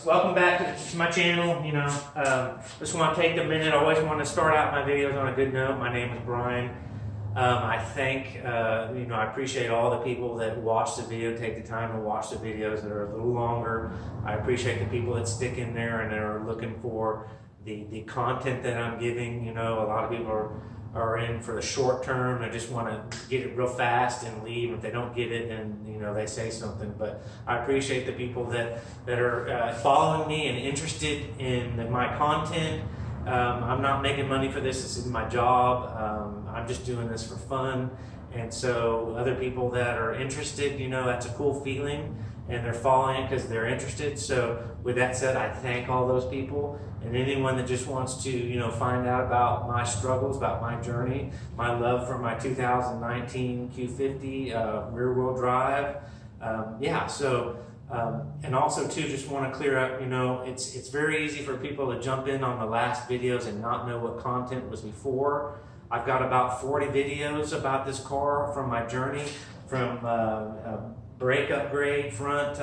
Welcome back to my channel. Just want to take a minute. I always want to start out my videos on a good note. My name is Brian. I appreciate all the people that watch the video, take the time to watch the videos that are a little longer. I appreciate the people that stick in there and are looking for the content that I'm giving. A lot of people are in for the short term. They just want to get it real fast and leave. If they don't get it, then they say something. But I appreciate the people that are following me and interested in my content. I'm not making money for this. This is my job. I'm just doing this for fun. And so other people that are interested, that's a cool feeling, and they're following because they're interested. So with that said, I thank all those people, and anyone that just wants to, find out about my struggles, about my journey, my love for my 2019 Q50 rear-wheel drive. And also too, just want to clear up, it's very easy for people to jump in on the last videos and not know what content was before. I've got about 40 videos about this car from my journey, from brake upgrade, front,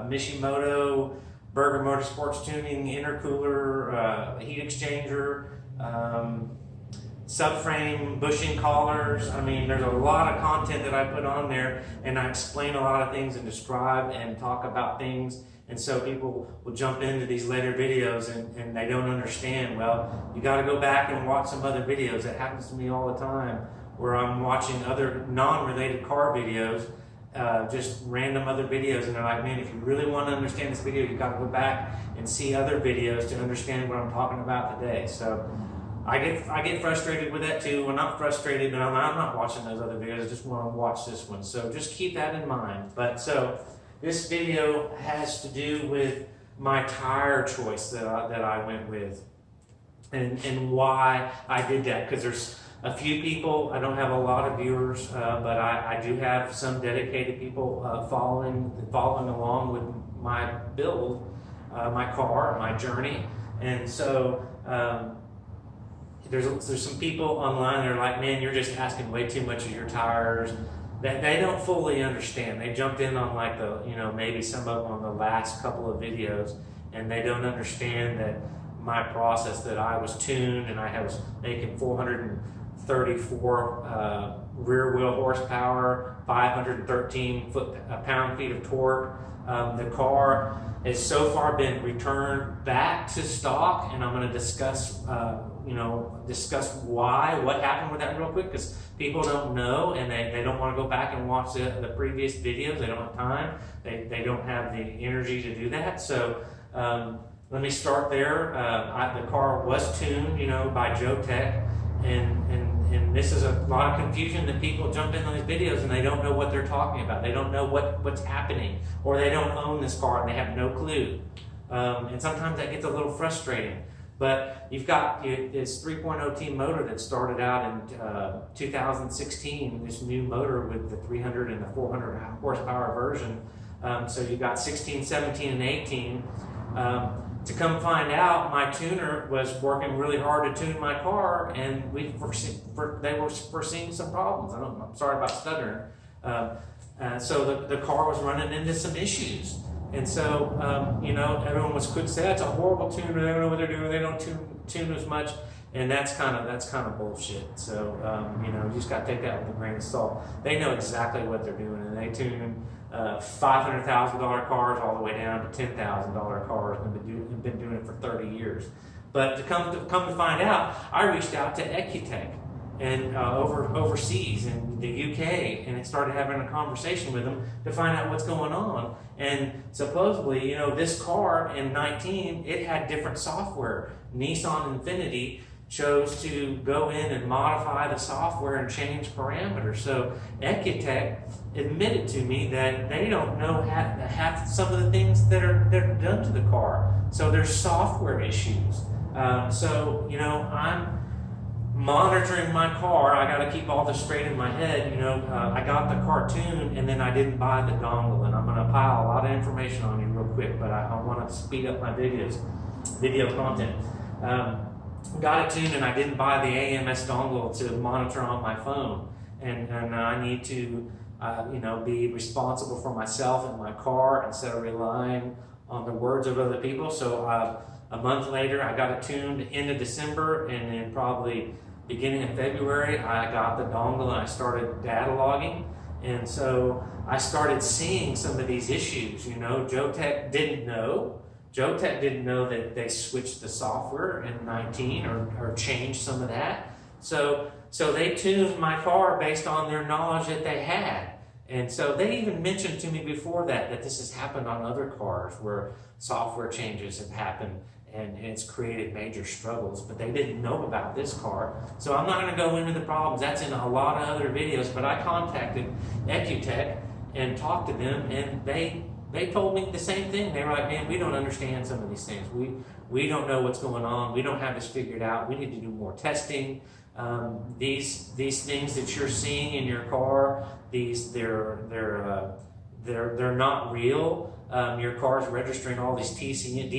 Mishimoto, Burger Motorsports tuning, intercooler, heat exchanger, subframe, bushing collars. I mean, there's a lot of content that I put on there, and I explain a lot of things and describe and talk about things. And so people will jump into these later videos and they don't understand. Well, you got to go back and watch some other videos. It happens to me all the time, where I'm watching other non-related car videos, just random other videos, and they're like, man, if you really want to understand this video, you got to go back and see other videos to understand what I'm talking about today. So I get frustrated with that too. Well, not frustrated, but I'm not watching those other videos. I just want to watch this one. So just keep that in mind. But so this video has to do with my tire choice that I went with, and why I did that. Because there's a few people, I don't have a lot of viewers, but I do have some dedicated people following along with my build, my car, my journey. And so there's some people online that are like, man, you're just asking way too much of your tires. That they don't fully understand. They jumped in on like maybe some of them on the last couple of videos, and they don't understand that my process, that I was tuned and I was making 434 rear wheel horsepower, 513 pound-feet of torque. The car has so far been returned back to stock, and I'm going to discuss what happened with that real quick, because people don't know, and they don't want to go back and watch the previous videos. They don't have time. They don't have the energy to do that. So let me start there. The car was tuned, by Joe Tech, and this is a lot of confusion that people jump in on these videos and they don't know what they're talking about. They don't know what's happening, or they don't own this car and they have no clue. And sometimes that gets a little frustrating. But you've got this 3.0T motor that started out in 2016, this new motor with the 300 and the 400 horsepower version. So you've got 16, 17, and 18. To come find out, my tuner was working really hard to tune my car, and they were foreseeing some problems. I'm sorry about stuttering. So the car was running into some issues. And so, everyone was quick to say, that's a horrible tuner, they don't know what they're doing, they don't tune as much, and that's kind of bullshit. So, you just got to take that with a grain of salt. They know exactly what they're doing, and they tune $500,000 cars all the way down to $10,000 cars, and been doing it for 30 years. But to come to find out, I reached out to Ecutech and overseas in the UK, and I started having a conversation with them to find out what's going on. And supposedly, this car in 19, it had different software. Nissan Infiniti chose to go in and modify the software and change parameters. So Ecutech admitted to me that they don't know half some of the things that are done to the car. So there's software issues. I'm monitoring my car. I got to keep all this straight in my head. I got the car tuned, and then I didn't buy the dongle. And I'm going to pile a lot of information on you real quick, but I want to speed up my video content. Got it tuned, and I didn't buy the AMS dongle to monitor on my phone. And I need to, be responsible for myself and my car instead of relying the words of other people. So a month later, I got it tuned end of December, and then probably beginning of February, I got the dongle and I started data logging. And so I started seeing some of these issues. You know, Joe Tech didn't know. Joe Tech didn't know that they switched the software in 19 or changed some of that. So they tuned my car based on their knowledge that they had. And so they even mentioned to me before that this has happened on other cars where software changes have happened and it's created major struggles, but they didn't know about this car. So I'm not going to go into the problems. That's in a lot of other videos, but I contacted EcuTech and talked to them, and they told me the same thing. They were like, man, we don't understand some of these things. We don't know what's going on. We don't have this figured out. We need to do more testing. These things that you're seeing in your car, they're not real. Your car's registering all these DCT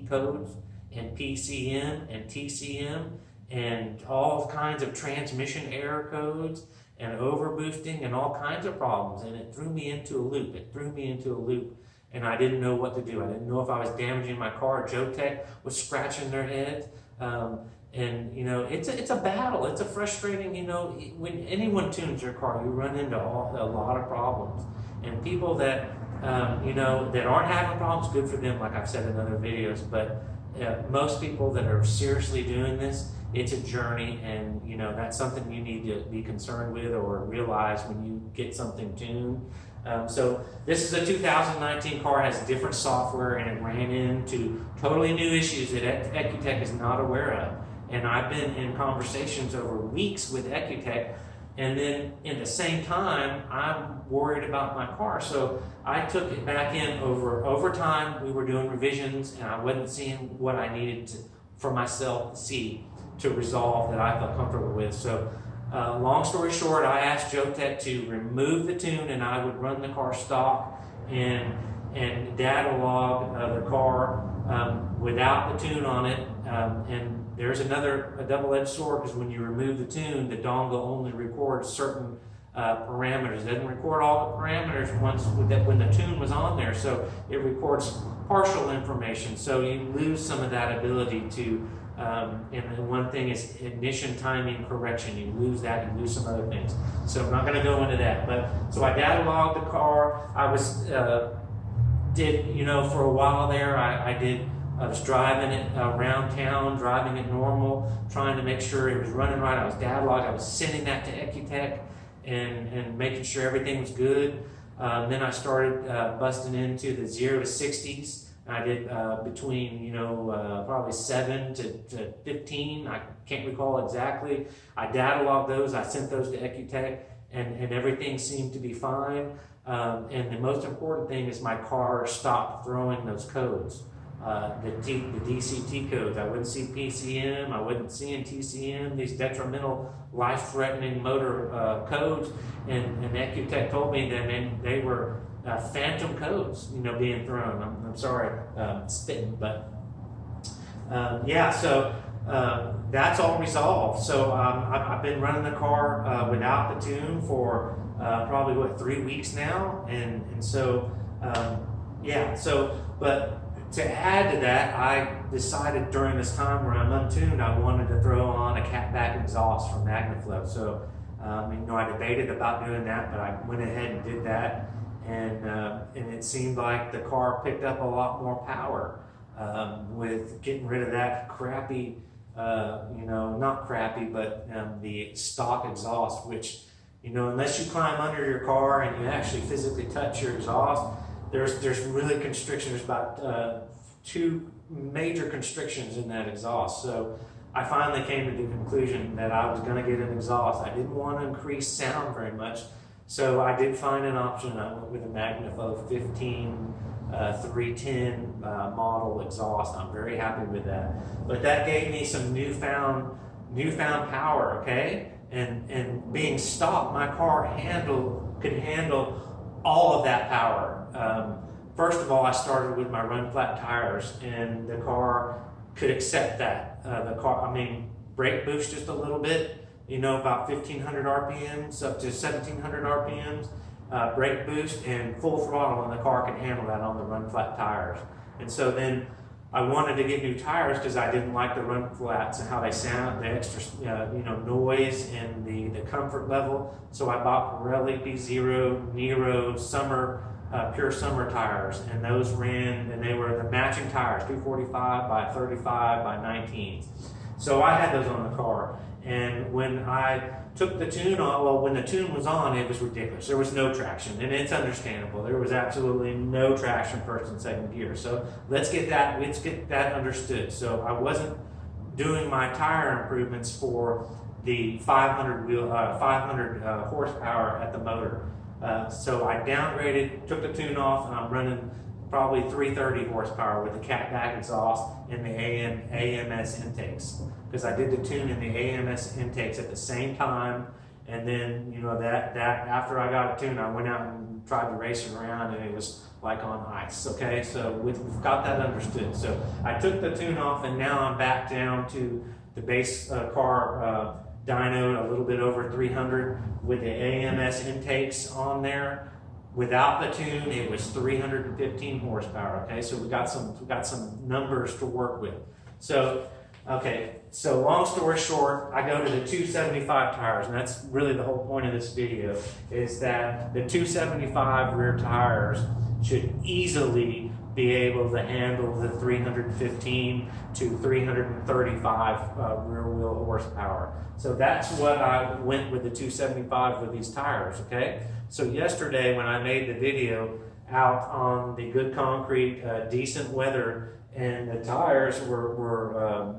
codes and PCM and TCM and all kinds of transmission error codes and overboosting and all kinds of problems. And it threw me into a loop. And I didn't know what to do. I didn't know if I was damaging my car. Joe Tech was scratching their heads. And you know, it's a battle. It's a frustrating, you know, when anyone tunes your car, you run into a lot of problems. And people that, you know, that aren't having problems, good for them, like I've said in other videos. But most people that are seriously doing this, it's a journey, and you know, that's something you need to be concerned with or realize when you get something tuned. So this is a 2019 car, has different software, and it ran into totally new issues that EcuTech is not aware of. And I've been in conversations over weeks with EcuTech, and then in the same time, I'm worried about my car. So I took it back in over time. We were doing revisions, and I wasn't seeing what I needed for myself to see to resolve that I felt comfortable with. So long story short, I asked Joe Tech to remove the tune, and I would run the car stock and data log the car without the tune on it. And there's a double-edged sword, because when you remove the tune, the dongle only records certain parameters. It doesn't record all the parameters when the tune was on there, so it records partial information. So you lose some of that ability to. And one thing is ignition timing correction. You lose that, you lose some other things. So I'm not going to go into that. But so I data logged the car. I was did, you know, for a while there. I was driving it around town, driving it normal, trying to make sure it was running right. I was data logged. I was sending that to EcuTech and making sure everything was good. Then I started busting into the 0 to 60s. I did between, you know, probably 7 to 15. I can't recall exactly. I data logged those. I sent those to EcuTech, and everything seemed to be fine. And the most important thing is my car stopped throwing those codes, the DCT codes. I wouldn't see PCM. I wasn't seeing TCM, these detrimental, life-threatening motor codes. And EcuTech told me that, man, they were phantom codes, you know, being thrown. I'm sorry, spitting, but yeah. So that's all resolved. So I've been running the car without the tune for probably 3 weeks now, and so yeah. So, but to add to that, I decided during this time where I'm untuned, I wanted to throw on a Catback exhaust from MagnaFlow. So you know, I debated about doing that, but I went ahead and did that. And it seemed like the car picked up a lot more power with getting rid of that crappy, you know, not crappy, but the stock exhaust, which, you know, unless you climb under your car and you actually physically touch your exhaust, there's really constriction. There's about 2 major constrictions in that exhaust. So I finally came to the conclusion that I was going to get an exhaust. I didn't want to increase sound very much. So I did find an option. I went with a MagnaFlow 15 310 model exhaust. I'm very happy with that. But that gave me some newfound power, okay? And being stock, my car could handle all of that power. First of all, I started with my run flat tires, and the car could accept that. Brake boost just a little bit. You know, about 1,500 RPMs up to 1,700 RPMs. brake boost and full throttle, and the car can handle that on the run flat tires. And so then I wanted to get new tires because I didn't like the run flats and how they sound, the extra noise and the comfort level. So I bought Pirelli P0 Nero summer pure summer tires, and those ran, and they were the matching tires, 245 by 35 by 19s. So I had those on the car, and when I took the tune on, well, when the tune was on, it was ridiculous. There was no traction, and it's understandable. There was absolutely no traction first and second gear. So let's get that understood. So I wasn't doing my tire improvements for the 500 horsepower at the motor. So I downgraded, took the tune off, and I'm running probably 330 horsepower with the Catback exhaust and the AMS intakes, because I did the tune in the AMS intakes at the same time. And then, that after I got a tune, I went out and tried to race it around, and it was like on ice. Okay, so we've got that understood. So I took the tune off, and now I'm back down to the base car dyno, a little bit over 300 with the AMS intakes on there. Without the tune, it was 315 horsepower. Okay, so we got some numbers to work with. So, okay, so long story short, I go to the 275 tires, and that's really the whole point of this video, is that the 275 rear tires should easily be able to handle the 315 to 335 rear wheel horsepower. So that's what I went with the 275 with these tires, okay? So yesterday when I made the video out on the good concrete, decent weather, and the tires were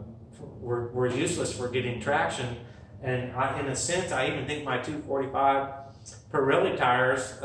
useless for getting traction, and in a sense, I even think my 245 Pirelli tires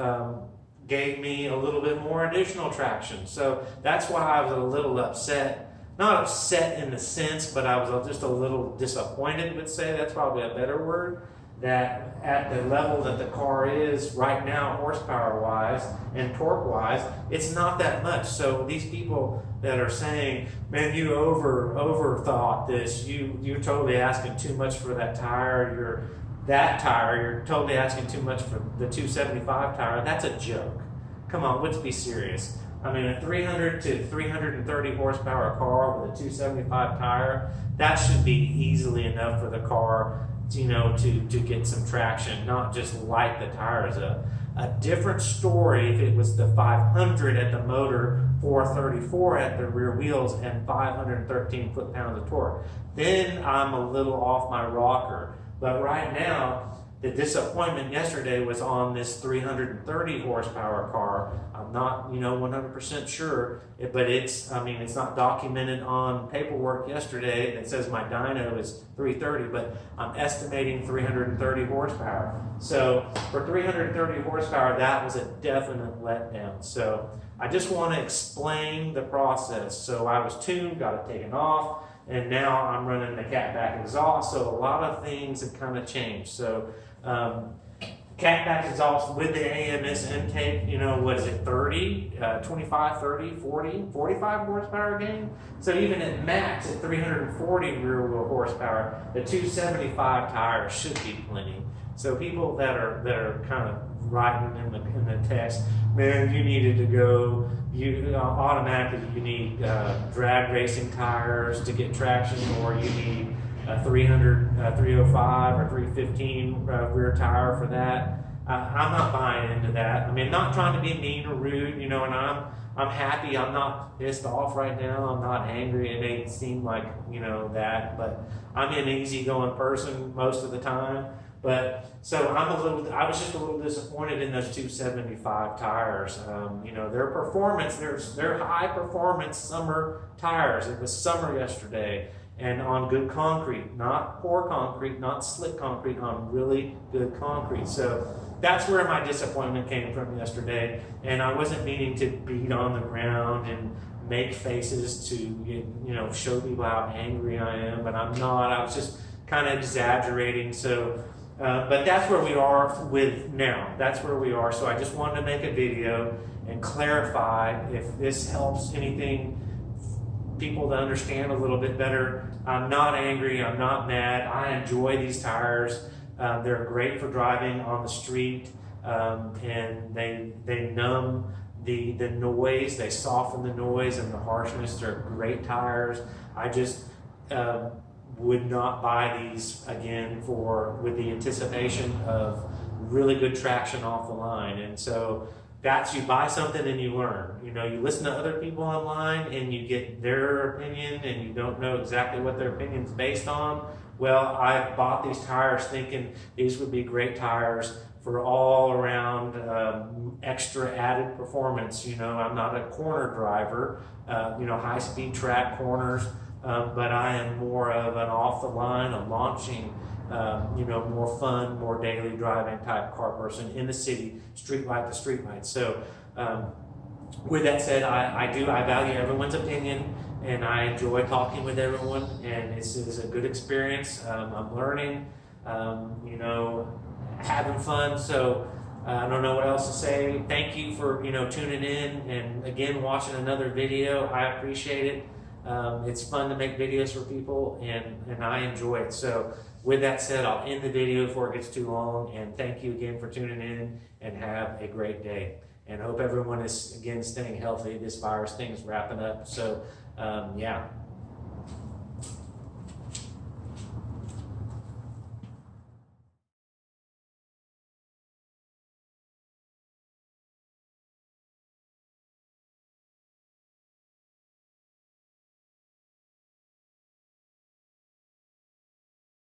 gave me a little bit more additional traction. So that's why I was a little upset. Not upset in the sense, but I was just a little disappointed, would say. That's probably a better word. That at the level that the car is right now, horsepower-wise and torque-wise, it's not that much. So these people that are saying, man, you overthought this, you're totally asking too much for that tire, you're totally asking too much for the 275 tire. That's a joke. Come on, let's be serious. I mean, a 300 to 330 horsepower car with a 275 tire, that should be easily enough for the car, to get some traction, not just light the tires up. A different story if it was the 500 at the motor, 434 at the rear wheels, and 513 foot-pounds of torque. Then I'm a little off my rocker. But right now, the disappointment yesterday was on this 330 horsepower car. I'm not, 100% sure, but it's not documented on paperwork yesterday that says my dyno is 330, but I'm estimating 330 horsepower. So for 330 horsepower, that was a definite letdown. So I just want to explain the process. So I was tuned, got it taken off, and now I'm running the Catback exhaust. So a lot of things have kind of changed. So Catback exhaust with the AMS intake, what is it, 30, 25, 30, 40, 45 horsepower gain? So even at max, at 340 rear wheel horsepower, the 275 tires should be plenty. So people that are kind of writing in the text, man, you needed to go, automatically you need drag racing tires to get traction, or you need 300, 305 or 315 rear tire for that. I'm not buying into that. I mean, not trying to be mean or rude, and I'm happy. I'm not pissed off right now. I'm not angry. It may seem like, that, but I'm an easygoing person most of the time. But so I was just a little disappointed in those 275 tires. Their performance, they're high performance summer tires. It was summer yesterday. And on good concrete, not poor concrete, not slick concrete, on really good concrete. So that's where my disappointment came from yesterday. And I wasn't meaning to beat on the ground and make faces to, show people how angry I am, but I'm not. I was just kind of exaggerating. So, but that's where we are with now. That's where we are. So I just wanted to make a video and clarify if this helps people to understand a little bit better. I'm not angry, I'm not mad. I enjoy these tires. They're great for driving on the street. and they numb the noise, they soften the noise and the harshness. They're great tires. I just would not buy these again with the anticipation of really good traction off the line. And so you buy something and you learn. You know, you listen to other people online and you get their opinion and you don't know exactly what their opinion's based on. Well, I bought these tires thinking these would be great tires for all around extra added performance. You know, I'm not a corner driver, high speed track corners, but I am more of an off the line, a launching, more fun, more daily driving type car person in the city, street light to street light. So with that said, I value everyone's opinion, and I enjoy talking with everyone, and it's a good experience. I'm learning, having fun. So I don't know what else to say. Thank you for tuning in and again watching another video. I appreciate it. It's fun to make videos for people, and I enjoy it. So with that said, I'll end the video before it gets too long, and thank you again for tuning in, and have a great day. And hope everyone is again staying healthy. This virus thing is wrapping up. So yeah.